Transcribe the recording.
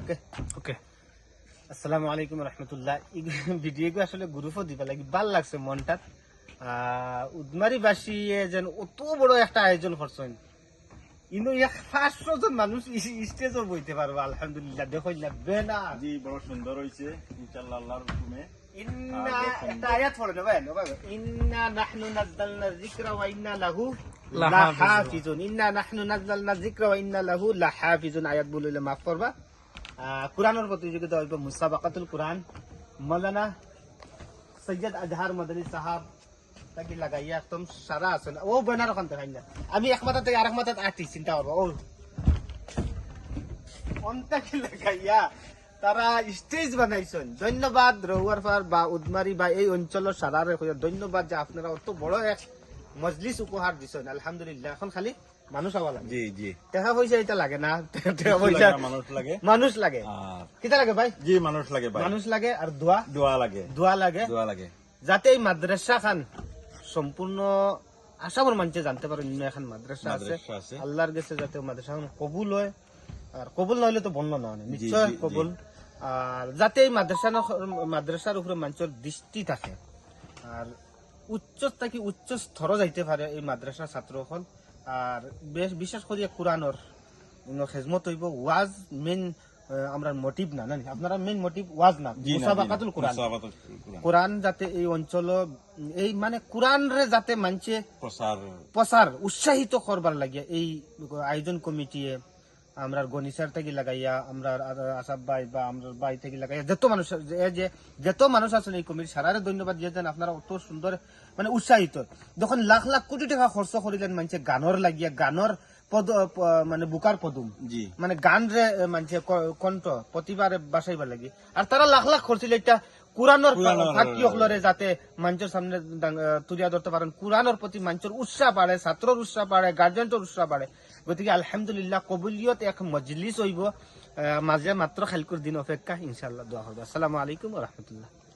ওকে ওকে আসসালামু আলাইকুম রহমতুল্লাহ। ভিডিওকে আসলে গ্রুপও দিবা লাগি, ভাল লাগছে মনটাত। উদমারিবাসী যেন অত বড় একটা আয়োজন করছেন, কিন্তু 500 জন মানুষ স্টেজও বইতে পারবো আলহামদুলিল্লাহ। দেখো না বেনা জি বড় সুন্দর হইছে ইনশাআল্লাহ আল্লাহর হুকুমে। ইন্না একটা আয়াত পড়ে না ভাই, ইন্না নাহনু নাযালনা যিকরা ওয়া ইন্না লাহু লাহাফিজুন। ইন্না নাহনু নাযালনা যিকরা ওয়া ইন্না লাহু লাহাফিজুন। আয়াত বললে মাফ করবা। কোরআনের প্রতিযোগিতা হইব মুসাবাকাতুল কোরআন। মাওলানা সৈয়দ আজহার মাদানী সাহাব তাকে লাগাইয়া একদম সারা আছে ও বেনার ওখান থেকে না, আমি এক মাথা থেকে আরেক মাথাত আটি চিন্তা করবো। ও অন্তাকে লাগাইয়া তারা স্টেজ বানাইছেন। ধন্যবাদ রহুয়ার ফার বা উদমারি বা এই অঞ্চলের সারারে ধন্যবাদ যে আপনারা অত বড় এক মজলিস উপহার দিছেন। আলহামদুলিল্লাহ। এখন খালি মানুষ হওয়া লাগে। জি জি টাকা পয়সা এটা লাগে না, টাকা পয়সা মানুষ লাগে। কিতা লাগে ভাই? জি মানুষ লাগে ভাই, মানুষ লাগে আর দোয়া দোয়া লাগে, দোয়া লাগে, দোয়া লাগে। যাতে এই মাদ্রাসা খান সম্পূর্ণ আশাবর মানুষে জানতে পারেন এখন মাদ্রাসা আছে। আল্লাহর কাছে যাতে মাদ্রাসা কবুল হয়, আর কবুল না হলে তো বন্ধ না হয়, নিশ্চয় কবুল। আর যাতে এই মাদ্রাসার উপরে মানুষের দৃষ্টি থাকে, আর উচ্চ থেকে উচ্চ স্তর যাইতে পারে এই মাদ্রাসার ছাত্রসকল। আর বিশেষ করে কোরআনের খেজমত হইব। ওয়াজ মেন আমরা মোটিভ না, নানি আপনারা মেন মোটিভ ওয়াজ না, মুসাবাকাতুল কোরআন। কোরআন যাতে এই অঞ্চল এই মানে কোরআন রে যাতে মানছে প্রচার উৎসাহিত করবার লাগিয়া এই আয়োজন কমিটি আমরা গণিসার থেকে লাগাইয়া, আমরা আসাব ভাই বা আমরা ভাই থেকে লাগাইয়া যত মানুষ আছেন এই কমিটি সারারে ধন্যবাদ দিয়েছেন। আপনারা অত সুন্দর মানে উৎসাহিত। যখন লাখ লাখ কোটি টাকা খরচ করিলেন মানছে গানর লাগিয়া, গানর পদ মানে বুকার পদুম মানে গান রে মানছে কণ্ঠ প্রতিবারে বাসাইবার লাগি, আর তারা লাখ লাখ খরচিল এটা কোরআনের ফাঁকিয়কলরে যাতে মানুষের সামনে তুলিয়া ধরতে পারেন। কোরআনের প্রতি মানুষের উৎসাহ বাড়ে, ছাত্রর উৎসাহ বাড়ে, গার্জেন্টের উৎসাহ বাড়ে। গতিকে আলহামদুলিল্লাহ কবুলিয়ত এক মজলিস হইব। মাঝে মাত্র খালকুর দিন অপেক্ষা। ইনশাআল্লাহ দোয়া হবে। আসসালামু আলাইকুম ওয়া রাহমাতুল্লাহ।